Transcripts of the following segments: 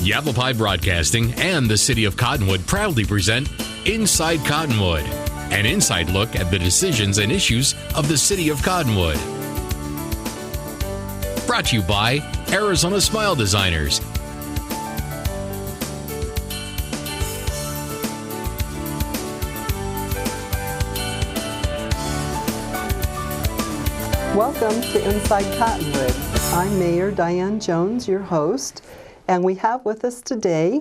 Yavapai Broadcasting and the City of Cottonwood proudly present Inside Cottonwood, an inside look at the decisions and issues of the City of Cottonwood. Brought to you by Arizona Smile Designers. Welcome to Inside Cottonwood. I'm Mayor Diane Joens, your host, and we have with us today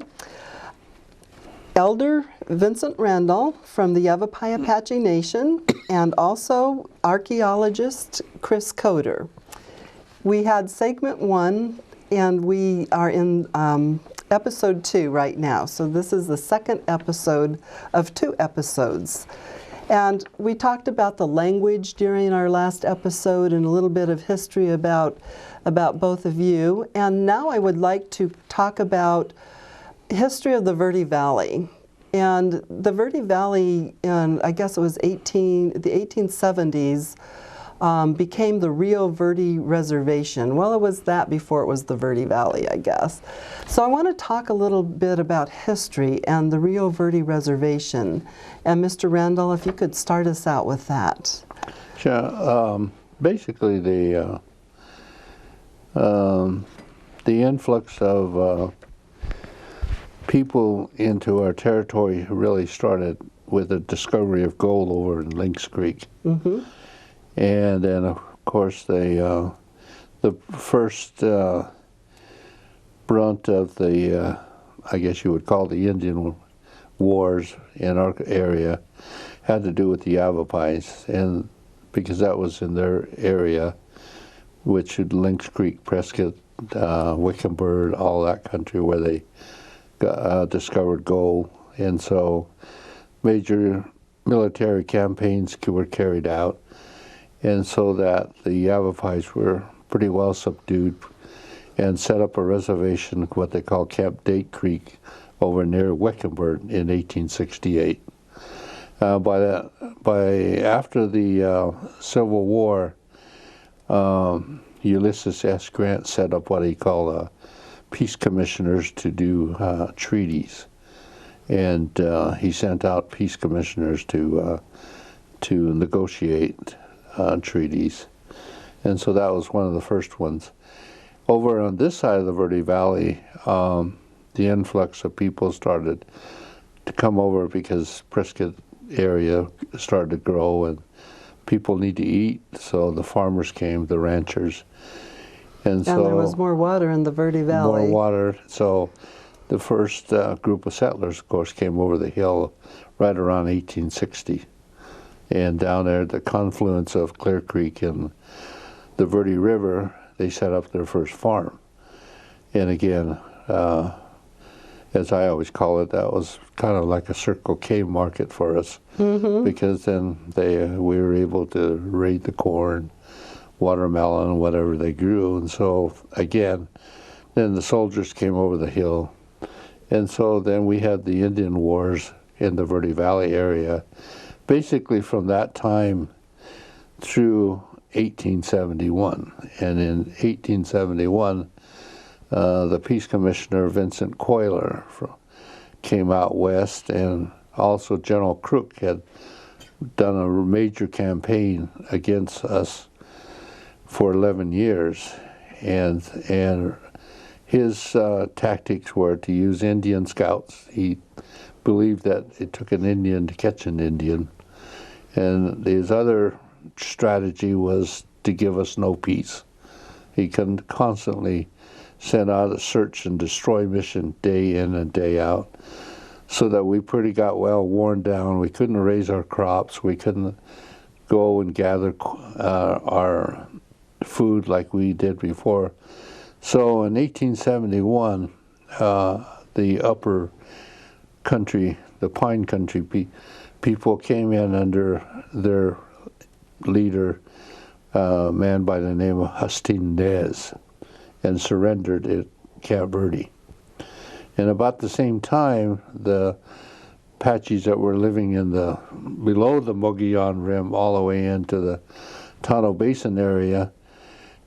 Elder Vincent Randall from the Yavapai Apache Nation and also archaeologist Chris Coder. We had segment 1 and we are in episode 2 right now, so this is the second episode of 2 episodes. And we talked about the language during our last episode and a little bit of history about both of you. And now I would like to talk about history of the Verde Valley. And the Verde Valley, in I guess it was the 1870s, became the Rio Verde Reservation. Well, it was that before it was the Verde Valley, I guess. So I want to talk a little bit about history and the Rio Verde Reservation. And Mr. Randall, if you could start us out with that. Sure. Basically, the influx of people into our territory really started with the discovery of gold over in Lynx Creek. Mm-hmm. And then, of course, the first brunt of the, I guess you would call the Indian wars in our area had to do with the Yavapais, and because that was in their area, which is Lynx Creek, Prescott, Wickenburg, all that country where they discovered gold. And so major military campaigns were carried out. And so that the Yavapais were pretty well subdued and set up a reservation, what they call Camp Date Creek, over near Wickenburg in 1868. After the Civil War, Ulysses S. Grant set up what he called peace commissioners to do treaties, and he sent out peace commissioners to negotiate treaties, and so that was one of the first ones. Over on this side of the Verde Valley, the influx of people started to come over because Prescott area started to grow and people need to eat, so the farmers came, the ranchers. And so there was more water in the Verde Valley. More water, so the first group of settlers, of course, came over the hill right around 1860. And down there at the confluence of Clear Creek and the Verde River, they set up their first farm. And again, as I always call it, that was kind of like a Circle K market for us, mm-hmm. because then we were able to raid the corn, watermelon, whatever they grew. And so again, then the soldiers came over the hill. And so then we had the Indian Wars in the Verde Valley area, basically from that time through 1871. And in 1871, the Peace Commissioner Vincent came out west, and also General Crook had done a major campaign against us for 11 years. And his tactics were to use Indian scouts. He believed that it took an Indian to catch an Indian. And his other strategy was to give us no peace. He can constantly send out a search and destroy mission day in and day out, so that we pretty got well worn down. We couldn't raise our crops. We couldn't go and gather our food like we did before. So in 1871, the upper country, the Pine Country people came in under their leader, a man by the name of Hustinez, and surrendered at Camp Verde. And about the same time, the Apaches that were living below the Mogollon Rim all the way into the Tonto Basin area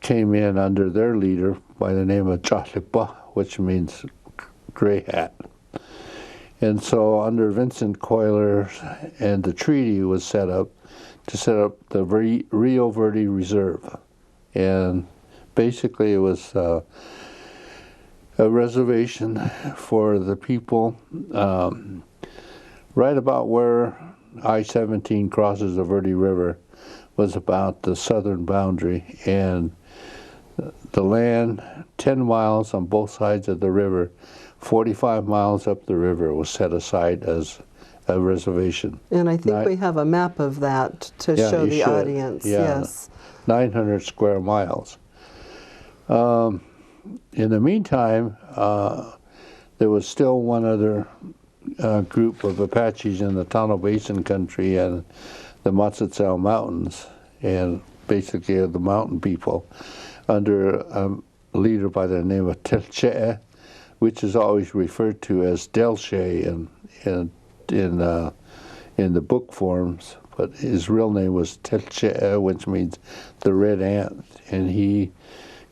came in under their leader by the name of Chahlipa, which means gray hat. And so under Vincent Coiler, and the treaty was set up to set up the Rio Verde Reserve. And basically it was a reservation for the people right about where I-17 crosses the Verde River was about the southern boundary, and the land 10 miles on both sides of the river, 45 miles up the river was set aside as a reservation. And I think we have a map of that to show the audience. Yeah. Yes. 900 square miles. In the meantime, there was still one other group of Apaches in the Tonto Basin country and the Matsutsao Mountains, and basically the mountain people, under a leader by the name of Telche, which is always referred to as Delche in the book forms, but his real name was Telche, which means the red ant, and he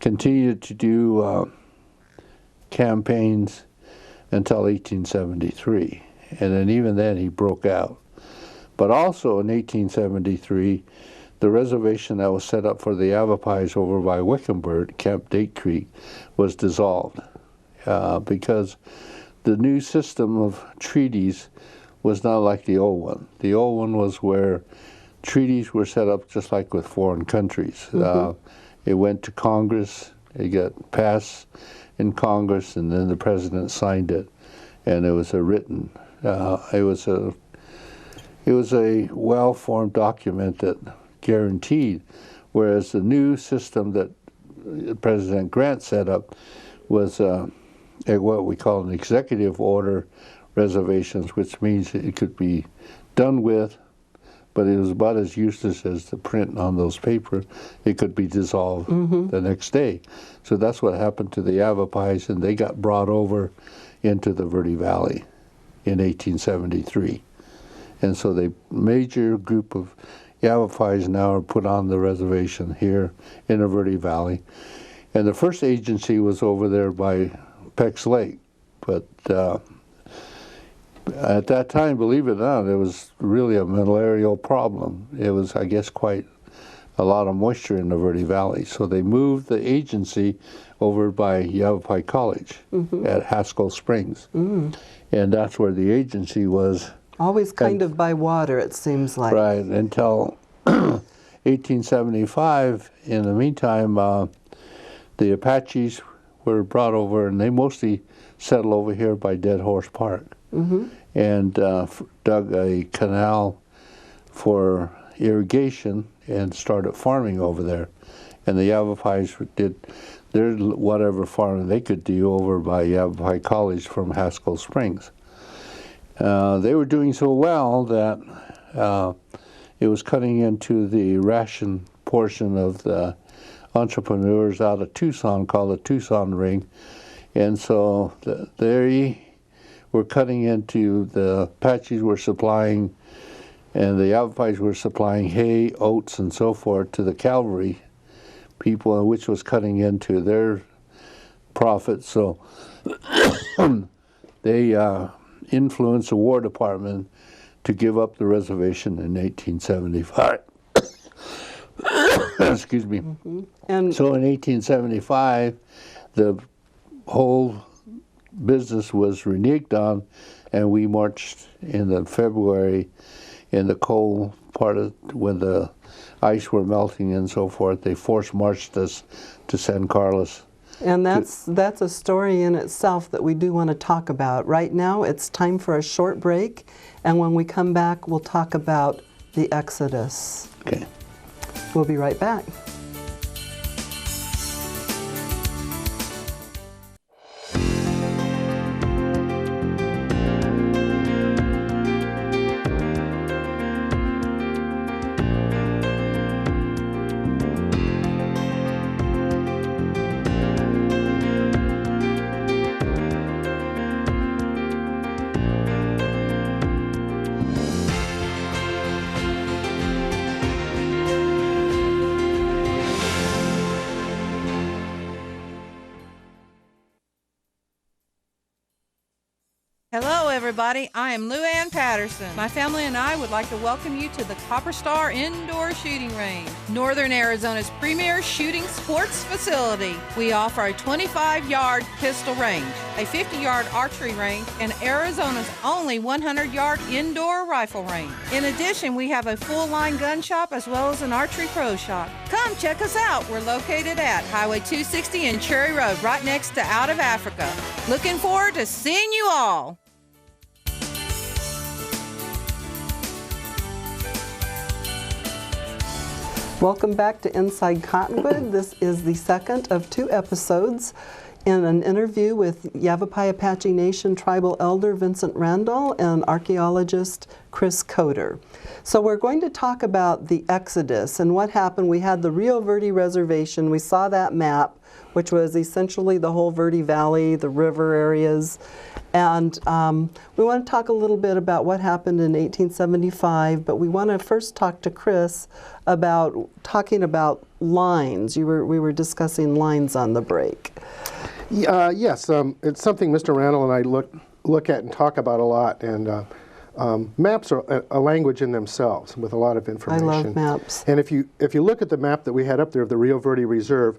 continued to do campaigns until 1873, and then even then he broke out. But also in 1873, the reservation that was set up for the Yavapais over by Wickenburg, Camp Date Creek, was dissolved because the new system of treaties was not like the old one. The old one was where treaties were set up just like with foreign countries. It went to Congress, it got passed in Congress, and then the president signed it, and it was a written. It was a well-formed document that guaranteed, whereas the new system that President Grant set up was what we call an executive order reservations, which means it could be done with, but it was about as useless as the print on those paper. It could be dissolved the next day. So that's what happened to the Yavapais, and they got brought over into the Verde Valley in 1873. And so the major group of Yavapais now are put on the reservation here in the Verde Valley. And the first agency was over there by Peck's Lake, but at that time, believe it or not, there was really a malarial problem. It was, I guess, quite a lot of moisture in the Verde Valley. So they moved the agency over by Yavapai College at Haskell Springs. And that's where the agency was. Always kind of by water, it seems like. Right, until 1875. In the meantime, the Apaches were brought over, and they mostly settled over here by Dead Horse Park. And dug a canal for irrigation and started farming over there. And the Yavapais did their whatever farming they could do over by Yavapai College from Haskell Springs. They were doing so well that it was cutting into the ration portion of the entrepreneurs out of Tucson called the Tucson Ring. And so they were cutting into, the Apaches were supplying, and the Yavapais were supplying hay, oats, and so forth to the cavalry people, which was cutting into their profits. So they influenced the War Department to give up the reservation in 1875. Excuse me. And so in 1875, the whole business was reneged on, and we marched in the February in the cold part of when the ice were melting and so forth. They force marched us to San Carlos. And that's a story in itself that we do want to talk about. Right now it's time for a short break, and when we come back we'll talk about the Exodus. Okay. We'll be right back. Hello, everybody. I am Lou Ann Patterson. My family and I would like to welcome you to the Copper Star Indoor Shooting Range, Northern Arizona's premier shooting sports facility. We offer a 25-yard pistol range, a 50-yard archery range, and Arizona's only 100-yard indoor rifle range. In addition, we have a full-line gun shop as well as an archery pro shop. Come check us out. We're located at Highway 260 and Cherry Road, right next to Out of Africa. Looking forward to seeing you all. Welcome back to Inside Cottonwood. This is the second of 2 episodes in an interview with Yavapai Apache Nation tribal elder Vincent Randall and archaeologist Chris Coder. So we're going to talk about the Exodus and what happened. We had the Rio Verde Reservation. We saw that map, which was essentially the whole Verde Valley, the river areas. And we want to talk a little bit about what happened in 1875, but we want to first talk to Chris about talking about lines. We were discussing lines on the break. Yes, it's something Mr. Randall and I look at and talk about a lot. And maps are a language in themselves with a lot of information. I love maps. And if you look at the map that we had up there of the Rio Verde Reserve,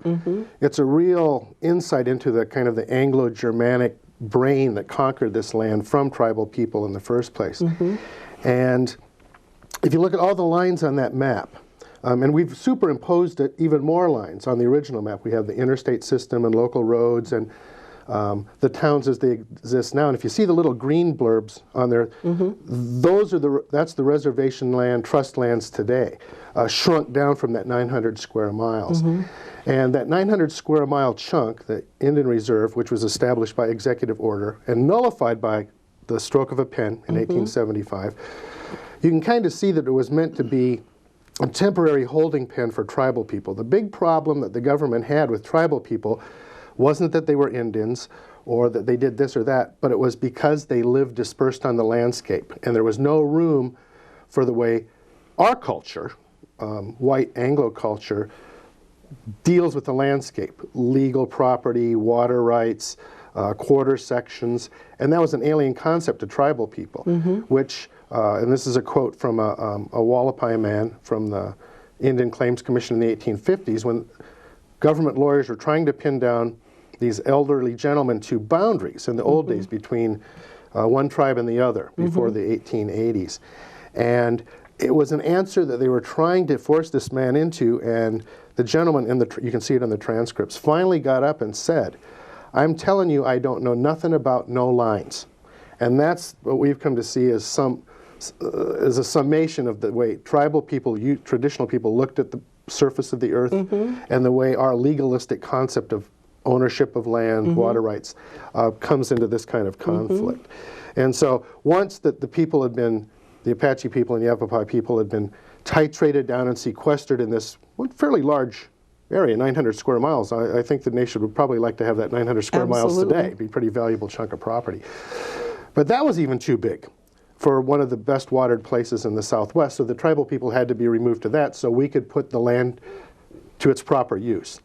it's a real insight into the kind of the Anglo-Germanic brain that conquered this land from tribal people in the first place. And if you look at all the lines on that map, and we've superimposed it, even more lines on the original map. We have the interstate system and local roads and the towns as they exist now. And if you see the little green blurbs on there, that's the reservation land, trust lands today, shrunk down from that 900 square miles. And that 900 square mile chunk, the Indian Reserve, which was established by executive order and nullified by the stroke of a pen in 1875, you can kind of see that it was meant to be a temporary holding pen for tribal people. The big problem that the government had with tribal people wasn't that they were Indians or that they did this or that, but it was because they lived dispersed on the landscape. And there was no room for the way our culture, white Anglo culture, deals with the landscape, legal property, water rights, quarter sections, and that was an alien concept to tribal people, which, and this is a quote from a Yavapai man from the Indian Claims Commission in the 1850s, when government lawyers were trying to pin down these elderly gentlemen to boundaries in the old days between one tribe and the other before the 1880s. And it was an answer that they were trying to force this man into, and the gentleman, you can see it in the transcripts, finally got up and said, "I'm telling you, I don't know nothing about no lines." And that's what we've come to see as a summation of the way tribal people, traditional people, looked at the surface of the earth and the way our legalistic concept of ownership of land, water rights, comes into this kind of conflict. And so once that the people had been, the Apache people and Yavapai people had been titrated down and sequestered in this fairly large area, 900 square miles. I think the nation would probably like to have that 900 square miles today. It'd be a pretty valuable chunk of property. But that was even too big for one of the best watered places in the Southwest, so the tribal people had to be removed to that so we could put the land to its proper use.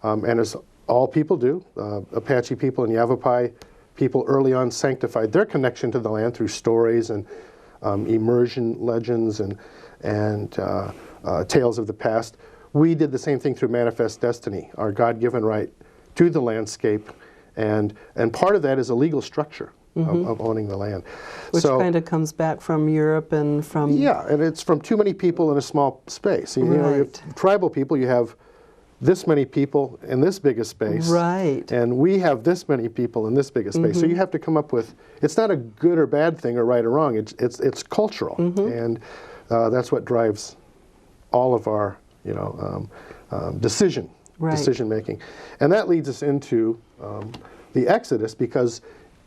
And as all people do, Apache people and Yavapai people early on sanctified their connection to the land through stories and immersion legends and tales of the past. We did the same thing through Manifest Destiny, our God-given right to the landscape, and part of that is a legal structure of owning the land. Which kind of comes back from Europe and from... Yeah, and it's from too many people in a small space. You know, if tribal people, you have this many people in this big a space. Right. And we have this many people in this big a space. So you have to come up with, it's not a good or bad thing or right or wrong, it's cultural. And that's what drives all of our, decision making. And that leads us into the Exodus, because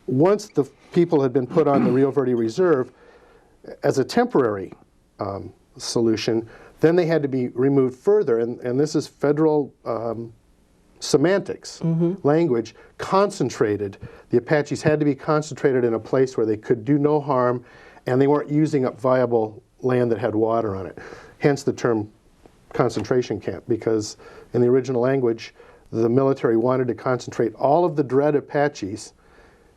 once the people had been put on the Rio Verde Reserve as a temporary solution, then they had to be removed further, and this is federal semantics, language, concentrated. The Apaches had to be concentrated in a place where they could do no harm, and they weren't using up viable land that had water on it. Hence the term concentration camp, because in the original language, the military wanted to concentrate all of the dread Apaches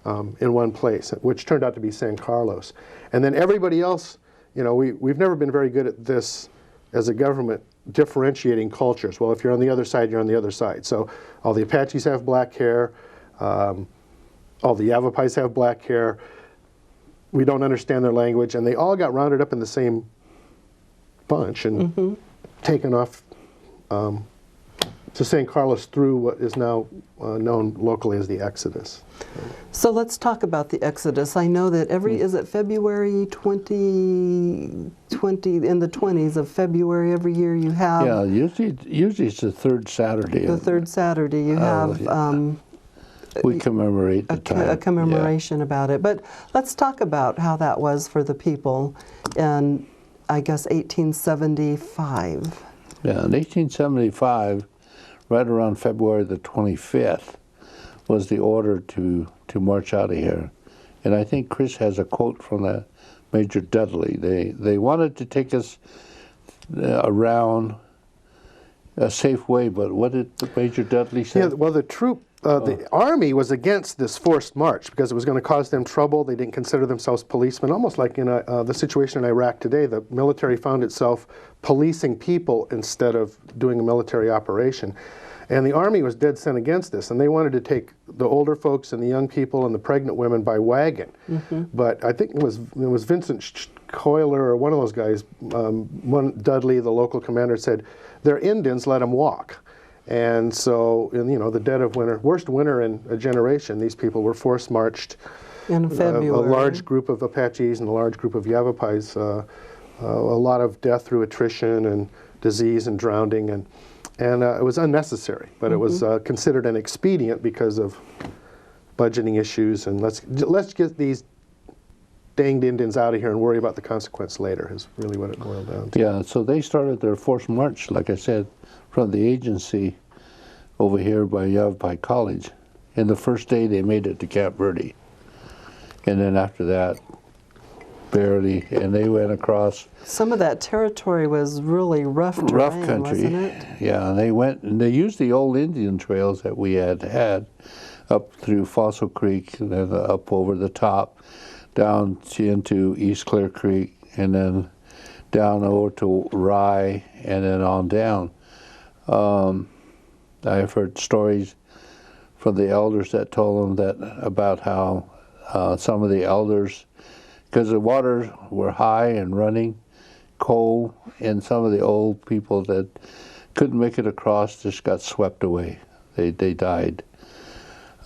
in one place, which turned out to be San Carlos. And then everybody else, we've never been very good at this as a government, differentiating cultures. Well, if you're on the other side, you're on the other side. So all the Apaches have black hair, all the Yavapais have black hair. We don't understand their language, and they all got rounded up in the same bunch and taken off to San Carlos through what is now known locally as the Exodus. So let's talk about the Exodus. I know that is it February 2020, in the 20s of February every year you have... Yeah, usually it's the third Saturday. The third Saturday you have... we commemorate the time. A commemoration about it. But let's talk about how that was for the people in, I guess, 1875. Yeah, in 1875, right around February the 25th, was the order to march out of here. And I think Chris has a quote from that Major Dudley. They wanted to take us around a safe way, but what did Major Dudley say? Yeah, well, the Army was against this forced march because it was going to cause them trouble. They didn't consider themselves policemen. Almost like in the situation in Iraq today, the military found itself policing people instead of doing a military operation. And the Army was dead set against this, and they wanted to take the older folks and the young people and the pregnant women by wagon. But I think it was Vincent Coiler or one of those guys, Dudley, the local commander, said, "They're Indians, let them walk." And so, in the dead of winter, worst winter in a generation, these people were forced marched. In February. A large group of Apaches and a large group of Yavapais. A lot of death through attrition and disease and drowning, and it was unnecessary. But it was considered an expedient because of budgeting issues. And let's get these danged Indians out of here and worry about the consequence later. Is really what it boiled down to. Yeah. So they started their forced march, like I said, from the agency over here by Yavapai College. And the first day they made it to Camp Verde. And then after that, barely, and they went across. Some of that territory was really rough terrain, rough country, wasn't it? Yeah, and they went, and they used the old Indian trails that we had up through Fossil Creek, and then up over the top, down into East Clear Creek, and then down over to Rye, and then on down. I've heard stories from the elders that told them about how some of the elders, because the waters were high and running cold, and some of the old people that couldn't make it across just got swept away. They died.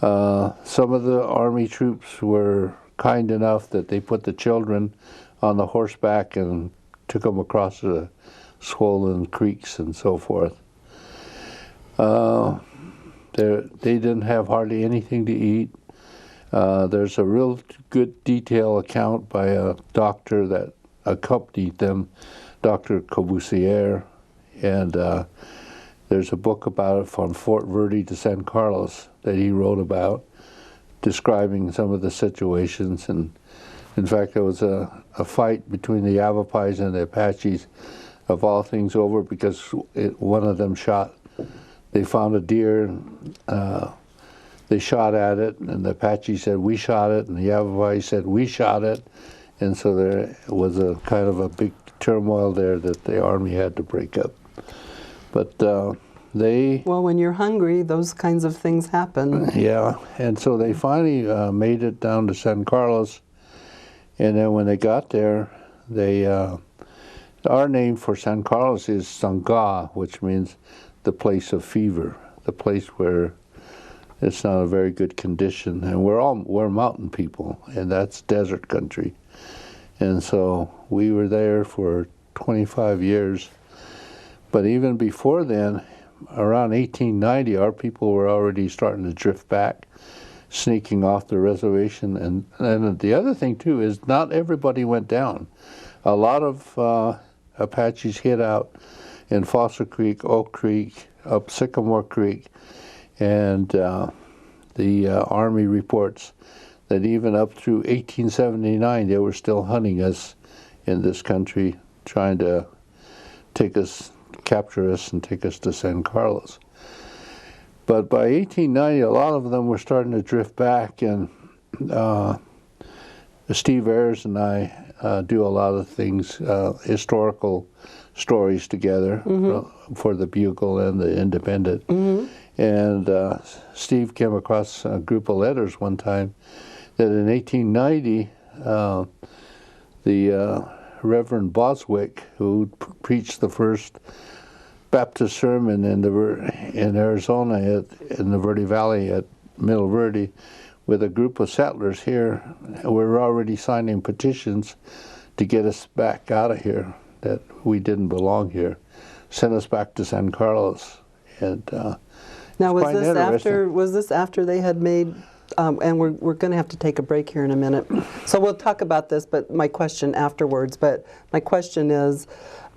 Some of the Army troops were kind enough that they put the children on the horseback and took them across the swollen creeks and so forth. They didn't have hardly anything to eat. There's a real good detailed account by a doctor that accompanied them, Dr. Cobusier, and there's a book about it from Fort Verde to San Carlos that he wrote about, describing some of the situations. And in fact, there was a fight between the Yavapais and the Apaches, of all things, over because one of them they found a deer, they shot at it, and the Apache said, "We shot it," and the Yavapai said, "We shot it." And so there was a kind of a big turmoil there that the Army had to break up. But Well, when you're hungry, those kinds of things happen. Yeah, and so they finally made it down to San Carlos, and then when they got there, our name for San Carlos is Sangha, which means the place of fever, the place where it's not a very good condition, and we're mountain people, and that's desert country. And so we were there for 25 years. But even before then, around 1890, our people were already starting to drift back, sneaking off the reservation. And the other thing, too, is not everybody went down. A lot of Apaches hid out in Fossil Creek, Oak Creek, up Sycamore Creek, and the Army reports that even up through 1879, they were still hunting us in this country, trying to capture us and take us to San Carlos. But by 1890, a lot of them were starting to drift back, and Steve Ayers and I do a lot of things, historical stories together for the Bugle and the Independent. And Steve came across a group of letters one time that in 1890, the Reverend Boswick, who preached the first Baptist sermon in Arizona in the Verde Valley at Middle Verde, with a group of settlers here, were already signing petitions to get us back out of here, that we didn't belong here, sent us back to San Carlos. And now, was this after they had made? And we're going to have to take a break here in a minute, so we'll talk about this. But my question afterwards. But my question is,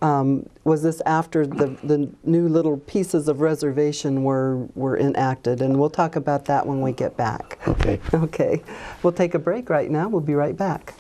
was this after the new little pieces of reservation were enacted? And we'll talk about that when we get back. Okay. Okay. We'll take a break right now. We'll be right back.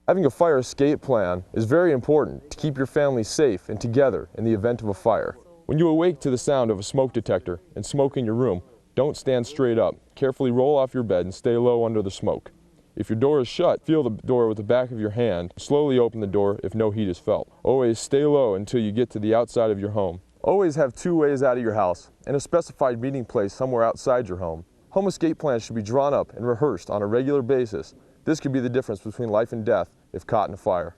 Having a fire escape plan is very important to keep your family safe and together in the event of a fire. When you awake to the sound of a smoke detector and smoke in your room, don't stand straight up. Carefully roll off your bed and stay low under the smoke. If your door is shut, feel the door with the back of your hand. Slowly open the door if no heat is felt. Always stay low until you get to the outside of your home. Always have 2 ways out of your house and a specified meeting place somewhere outside your home. Home escape plans should be drawn up and rehearsed on a regular basis. This could be the difference between life and death if caught in a fire.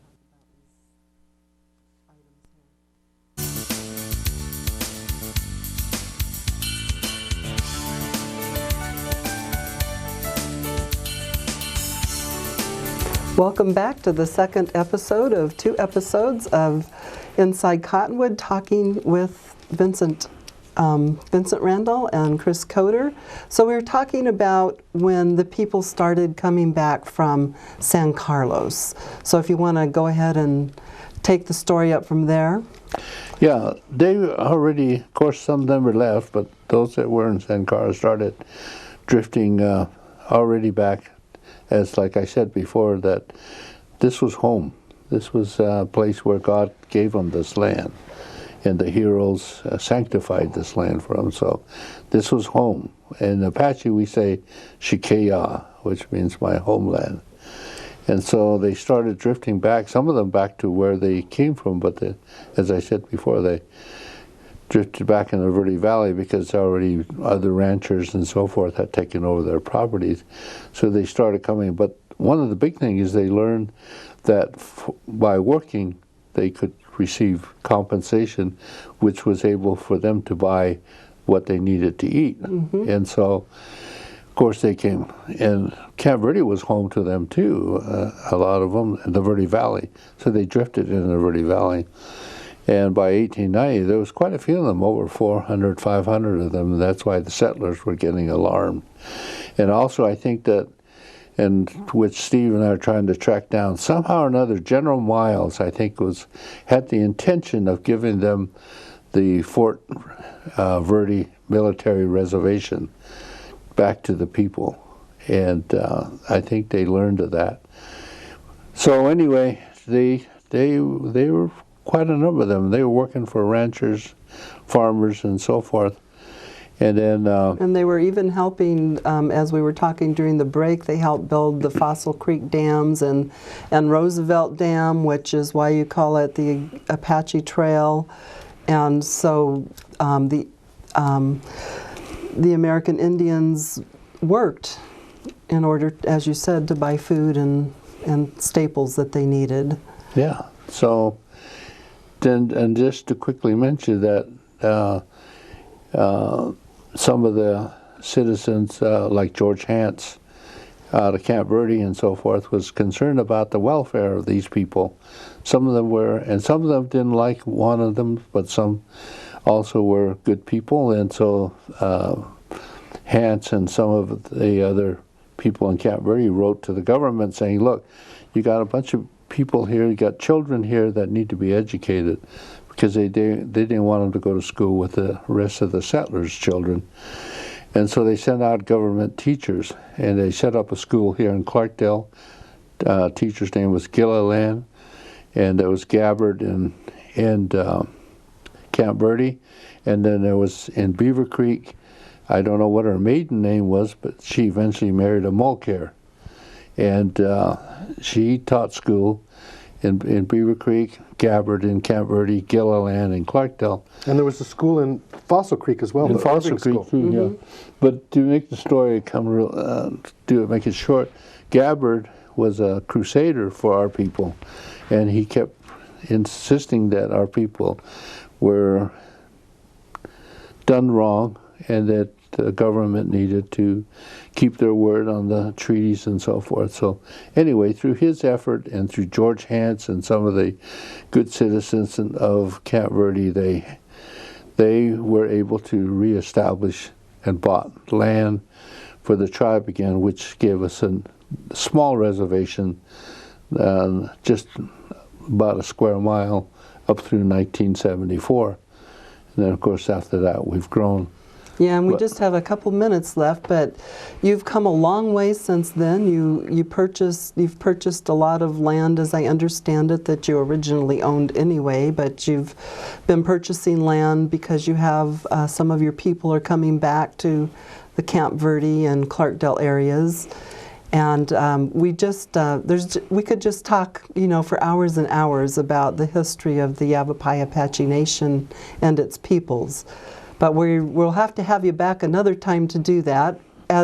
Welcome back to the second episode of 2 episodes of Inside Cottonwood, talking with Vincent Randall and Chris Coder. So we were talking about when the people started coming back from San Carlos. So if you want to go ahead and take the story up from there. Yeah, they already, of course, some of them were left, but those that were in San Carlos started drifting already back, as like I said before, that this was home. This was a place where God gave them this land. And the heroes sanctified this land for them. So this was home. In Apache, we say Shikeya, which means my homeland. And so they started drifting back, some of them back to where they came from, but as I said before, they drifted back in the Verde Valley because already other ranchers and so forth had taken over their properties. So they started coming. But one of the big things is they learned that by working, they could receive compensation, which was able for them to buy what they needed to eat. And so, of course, they came. And Camp Verde was home to them, too, a lot of them, in the Verde Valley. So they drifted in the Verde Valley. And by 1890, there was quite a few of them, over 400, 500 of them. And that's why the settlers were getting alarmed. And also, I think that, and which Steve and I are trying to track down, somehow or another, General Miles, I think, had the intention of giving them the Fort Verde military reservation back to the people. And I think they learned of that. So anyway, they were quite a number of them. They were working for ranchers, farmers, and so forth. And then, and they were even helping, as we were talking during the break, they helped build the Fossil Creek dams and Roosevelt Dam, which is why you call it the Apache Trail. And so the American Indians worked in order, as you said, to buy food and staples that they needed. Yeah. So then, and just to quickly mention that some of the citizens, like George Hance, out of Camp Verde and so forth was concerned about the welfare of these people. Some of them were, and some of them didn't like one of them, but some also were good people. And so Hance and some of the other people in Camp Verde wrote to the government saying, look, you got a bunch of people here, you got children here that need to be educated, because they didn't want them to go to school with the rest of the settlers' children. And so they sent out government teachers, and they set up a school here in Clarkdale. Teacher's name was Gilliland, and there was Gabbard and Camp Verde. And then there was in Beaver Creek, I don't know what her maiden name was, but she eventually married a Mulcair. And she taught school in Beaver Creek, Gabbard in Camp Verde, Gilliland in Clarkdale. And there was a school in Fossil Creek as well. In Fossil Creek too, yeah. But to make the story make it short, Gabbard was a crusader for our people, and he kept insisting that our people were done wrong and that the government needed to keep their word on the treaties and so forth. So anyway, through his effort and through George Hance and some of the good citizens of Camp Verde, they were able to reestablish and bought land for the tribe again, which gave us a small reservation, just about a square mile up through 1974. And then, of course, after that, we've grown. Yeah, and we just have a couple minutes left, but you've come a long way since then. You've purchased a lot of land, as I understand it, that you originally owned anyway, but you've been purchasing land because you have some of your people are coming back to the Camp Verde and Clarkdale areas. And we could just talk, for hours and hours about the history of the Yavapai Apache Nation and its peoples. But we'll have to have you back another time to do that.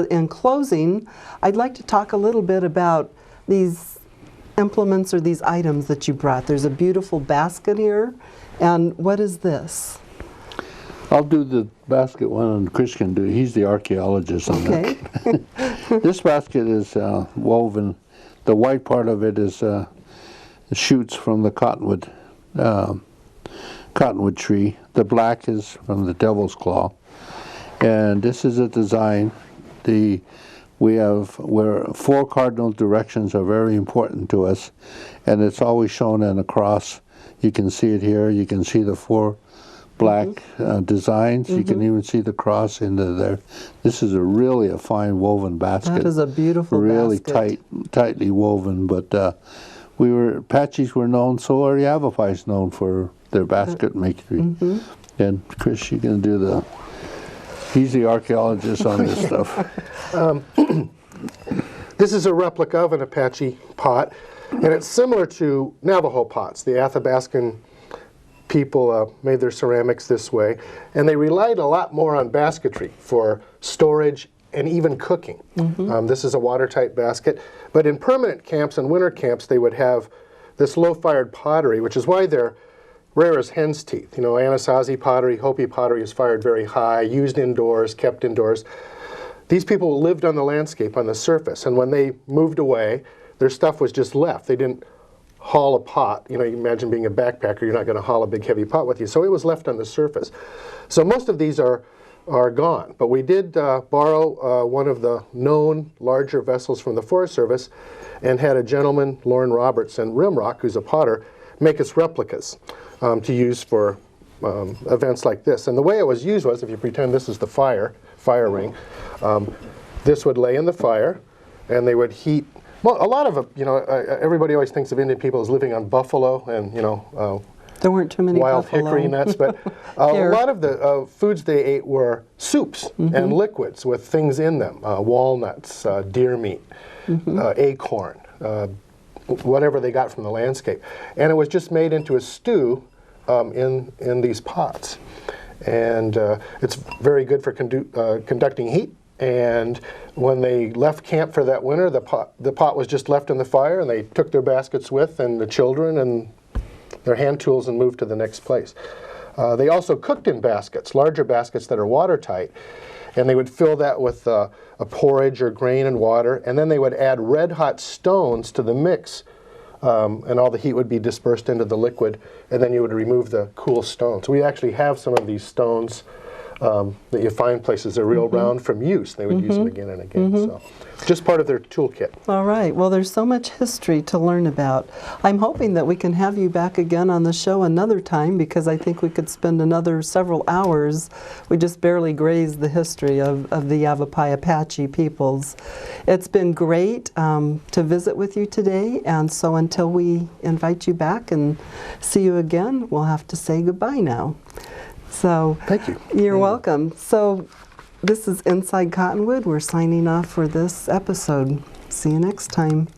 In closing, I'd like to talk a little bit about these implements or these items that you brought. There's a beautiful basket here, and what is this? I'll do the basket one, and Chris can do it. He's the archaeologist on that. This basket is woven. The white part of it is shoots from the cottonwood tree. The black is from the devil's claw. And this is a design. Where 4 cardinal directions are very important to us, and it's always shown in a cross. You can see it here. You can see the 4 black designs. You can even see the cross into there. This is really a fine woven basket. That is a beautiful really basket. Tightly woven. But Apaches were known, so are Yavapais known for their basket making. And Chris, you can do he's the archaeologist on this stuff. This is a replica of an Apache pot, and it's similar to Navajo pots. The Athabascan people made their ceramics this way, and they relied a lot more on basketry for storage and even cooking. This is a watertight basket, but in permanent camps and winter camps they would have this low-fired pottery, which is why they're rare as hen's teeth. Anasazi pottery, Hopi pottery is fired very high, used indoors, kept indoors. These people lived on the landscape, on the surface, and when they moved away, their stuff was just left. They didn't haul a pot. You imagine being a backpacker, you're not going to haul a big heavy pot with you, so it was left on the surface. So most of these are gone, but we did borrow one of the known larger vessels from the Forest Service and had a gentleman, Lauren Roberts, and Rimrock, who's a potter, make us replicas to use for events like this. And the way it was used was, if you pretend this is the fire ring, this would lay in the fire, and they would heat. Well, a lot of everybody always thinks of Indian people as living on buffalo and there weren't too many wild buffalo. hickory nuts, but a lot of the foods they ate were soups and liquids with things in them: walnuts, deer meat, acorn, whatever they got from the landscape, and it was just made into a stew in these pots, and it's very good for conducting heat. And when they left camp for that winter, the pot was just left in the fire, and they took their baskets with, and the children and their hand tools, and moved to the next place. They also cooked in baskets, larger baskets that are watertight. and they would fill that with a porridge or grain and water, and then they would add red hot stones to the mix, and all the heat would be dispersed into the liquid, and then you would remove the cool stones. We actually have some of these stones that you find places that are real round from use. They would use them again and again. So, just part of their toolkit. All right. Well, there's so much history to learn about. I'm hoping that we can have you back again on the show another time, because I think we could spend another several hours. We just barely grazed the history of the Yavapai Apache peoples. It's been great to visit with you today, and so until we invite you back and see you again, we'll have to say goodbye now. So, thank you. You're welcome. So, this is Inside Cottonwood. We're signing off for this episode. See you next time.